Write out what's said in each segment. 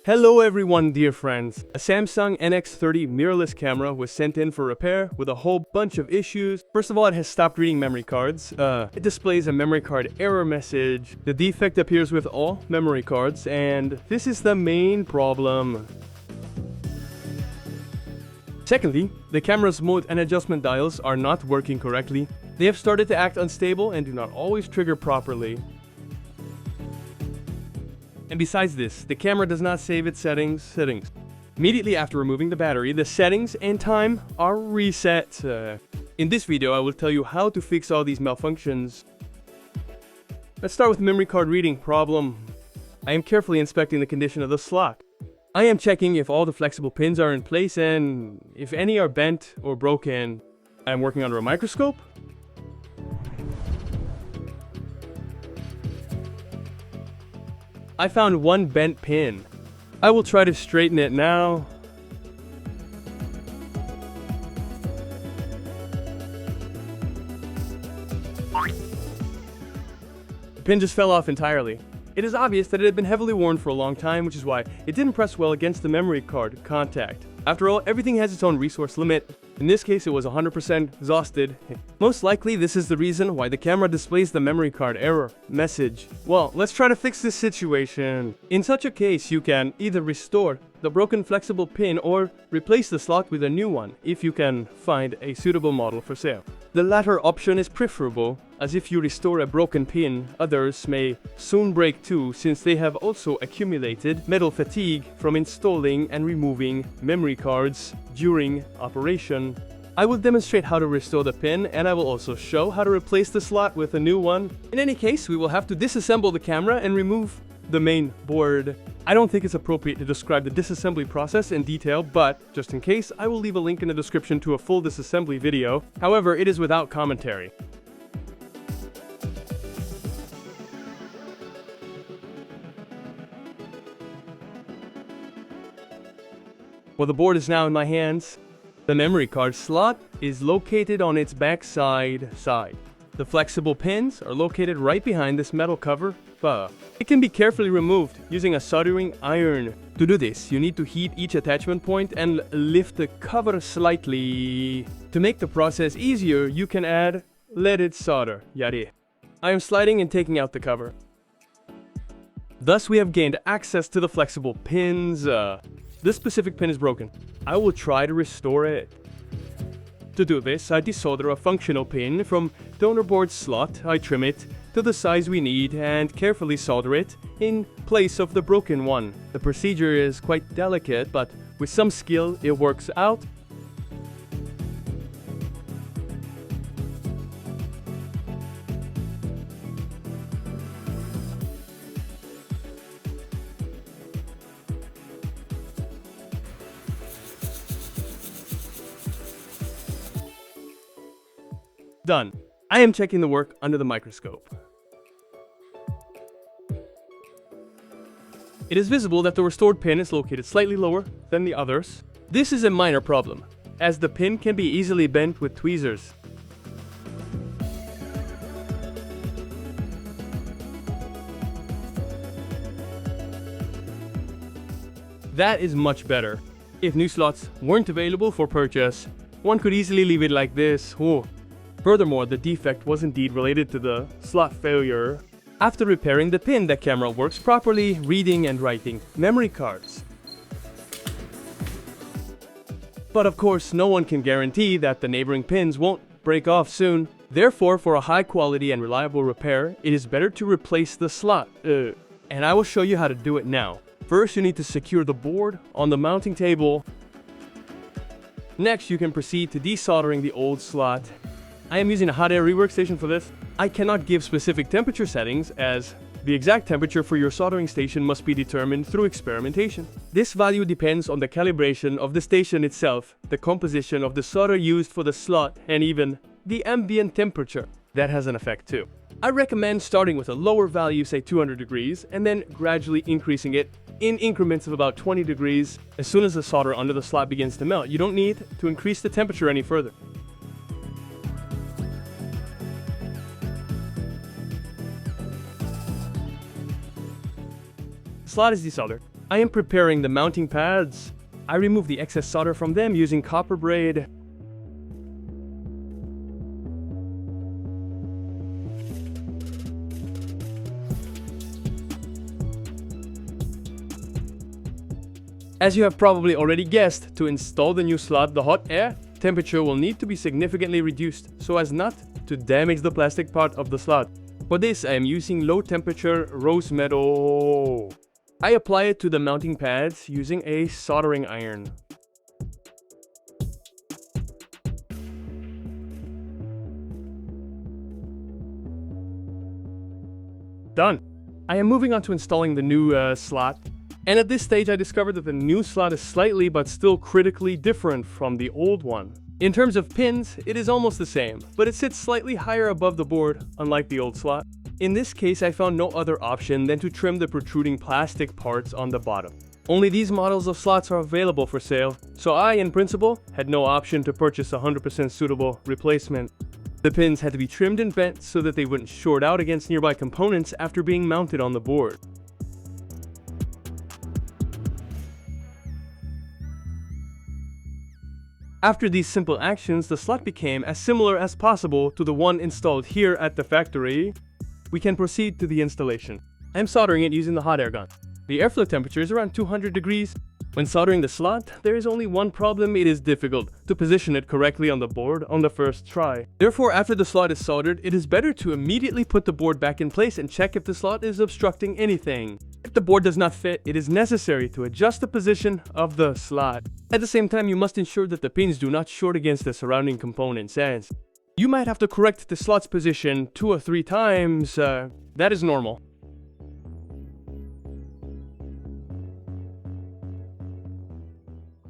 Hello everyone, dear friends. A Samsung NX30 mirrorless camera was sent in for repair with a whole bunch of issues. First of all, it has stopped reading memory cards. It displays a memory card error message. The defect appears with all memory cards, and this is the main problem. Secondly, the camera's mode and adjustment dials are not working correctly. They have started to act unstable and do not always trigger properly. And besides this, the camera does not save its settings. Immediately after removing the battery, the settings and time are reset. In this video, I will tell you how to fix all these malfunctions. Let's start with the memory card reading problem. I am carefully inspecting the condition of the slot. I am checking if all the flexible pins are in place and if any are bent or broken. I am working under a microscope. I found one bent pin. I will try to straighten it now. The pin just fell off entirely. It is obvious that it had been heavily worn for a long time, which is why it didn't press well against the memory card contact. After all, everything has its own resource limit. In this case, it was 100% exhausted. Most likely, this is the reason why the camera displays the memory card error message. Well, let's try to fix this situation. In such a case, you can either restore the broken flexible pin or replace the slot with a new one if you can find a suitable model for sale. The latter option is preferable, as if you restore a broken pin, others may soon break too, since they have also accumulated metal fatigue from installing and removing memory cards during operation. I will demonstrate how to restore the pin, and I will also show how to replace the slot with a new one. In any case, we will have to disassemble the camera and remove the main board. I don't think it's appropriate to describe the disassembly process in detail, but just in case, I will leave a link in the description to a full disassembly video. However, it is without commentary. Well, the board is now in my hands. The memory card slot is located on its back side. The flexible pins are located right behind this metal cover. It can be carefully removed using a soldering iron. To do this, you need to heat each attachment point and lift the cover slightly. To make the process easier, you can add leaded solder. Yari. I am sliding and taking out the cover. Thus, we have gained access to the flexible pins. This specific pin is broken. I will try to restore it. To do this, I desolder a functional pin from donor board slot. I trim it to the size we need and carefully solder it in place of the broken one. The procedure is quite delicate, but with some skill, it works out. Done. I am checking the work under the microscope. It is visible that the restored pin is located slightly lower than the others. This is a minor problem, as the pin can be easily bent with tweezers. That is much better. If new slots weren't available for purchase, one could easily leave it like this. Furthermore, the defect was indeed related to the slot failure. After repairing the pin, the camera works properly, reading and writing memory cards. But of course, no one can guarantee that the neighboring pins won't break off soon. Therefore, for a high quality and reliable repair, it is better to replace the slot. And I will show you how to do it now. First, you need to secure the board on the mounting table. Next, you can proceed to desoldering the old slot. I am using a hot air rework station for this. I cannot give specific temperature settings, as the exact temperature for your soldering station must be determined through experimentation. This value depends on the calibration of the station itself, the composition of the solder used for the slot, and even the ambient temperature. That has an effect too. I recommend starting with a lower value, say 200 degrees, and then gradually increasing it in increments of about 20 degrees as soon as the solder under the slot begins to melt. You don't need to increase the temperature any further. slot is desoldered. I am preparing the mounting pads. I remove the excess solder from them using copper braid. As you have probably already guessed, to install the new slot, the hot air temperature will need to be significantly reduced so as not to damage the plastic part of the slot. For this, I am using low temperature rose metal. I apply it to the mounting pads using a soldering iron. Done. I am moving on to installing the new slot. And at this stage, I discovered that the new slot is slightly but still critically different from the old one. In terms of pins, it is almost the same, but it sits slightly higher above the board, unlike the old slot. In this case, I found no other option than to trim the protruding plastic parts on the bottom. Only these models of slots are available for sale, so I, in principle, had no option to purchase a 100% suitable replacement. The pins had to be trimmed and bent so that they wouldn't short out against nearby components after being mounted on the board. After these simple actions, the slot became as similar as possible to the one installed here at the factory. We can proceed to the installation. I am soldering it using the hot air gun. The airflow temperature is around 200 degrees. When soldering the slot, there is only one problem: it is difficult to position it correctly on the board on the first try. Therefore, after the slot is soldered, it is better to immediately put the board back in place and check if the slot is obstructing anything. If the board does not fit, it is necessary to adjust the position of the slot. At the same time, you must ensure that the pins do not short against the surrounding components, as you might have to correct the slot's position 2 or 3 times. That is normal.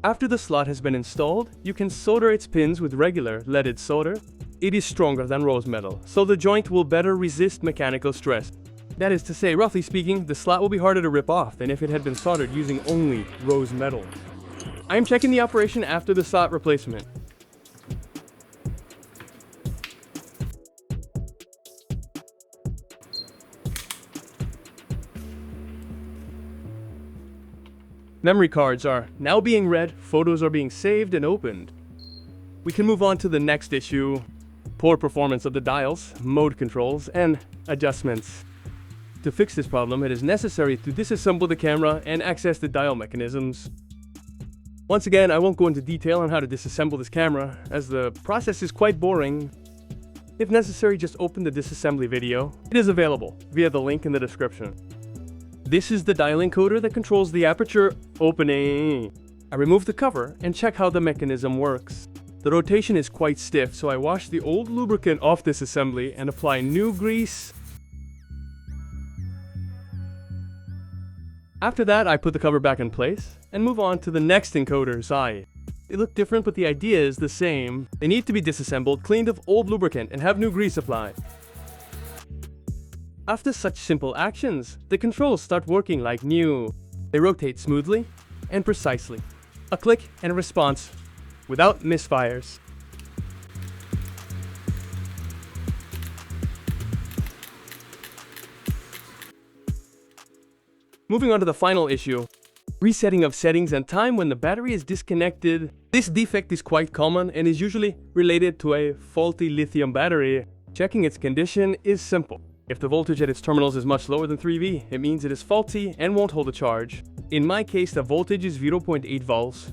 After the slot has been installed, you can solder its pins with regular leaded solder. It is stronger than rose metal, so the joint will better resist mechanical stress. That is to say, roughly speaking, the slot will be harder to rip off than if it had been soldered using only rose metal. I am checking the operation after the slot replacement. Memory cards are now being read, photos are being saved and opened. We can move on to the next issue: poor performance of the dials, mode controls, and adjustments. To fix this problem, it is necessary to disassemble the camera and access the dial mechanisms. Once again, I won't go into detail on how to disassemble this camera, as the process is quite boring. If necessary, just open the disassembly video. It is available via the link in the description. This is the dial encoder that controls the aperture opening. I remove the cover and check how the mechanism works. The rotation is quite stiff, so I wash the old lubricant off this assembly and apply new grease. After that, I put the cover back in place and move on to the next encoder's eye. They look different, but the idea is the same. They need to be disassembled, cleaned of old lubricant, and have new grease applied. After such simple actions, the controls start working like new. They rotate smoothly and precisely. A click and a response without misfires. Moving on to the final issue: resetting of settings and time when the battery is disconnected. This defect is quite common and is usually related to a faulty lithium battery. Checking its condition is simple. If the voltage at its terminals is much lower than 3V, it means it is faulty and won't hold a charge. In my case, the voltage is 0.8 volts.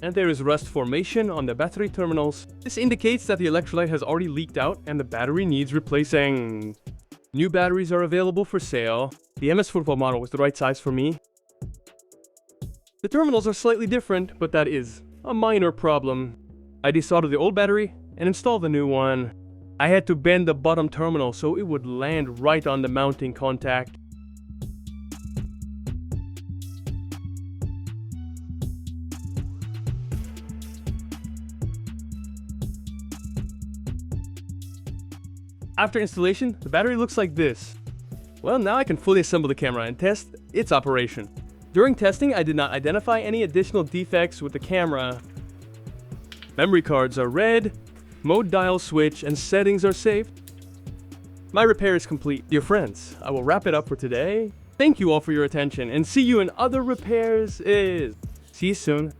And there is rust formation on the battery terminals. This indicates that the electrolyte has already leaked out and the battery needs replacing. New batteries are available for sale. The MS Football model was the right size for me. The terminals are slightly different, but that is a minor problem. I desoldered the old battery and installed the new one. I had to bend the bottom terminal so it would land right on the mounting contact. After installation, the battery looks like this. Well, now I can fully assemble the camera and test its operation. During testing, I did not identify any additional defects with the camera. Memory cards are read, mode dial switch and settings are saved. My repair is complete. Dear friends, I will wrap it up for today. Thank you all for your attention, and see you in other repairs. See you soon.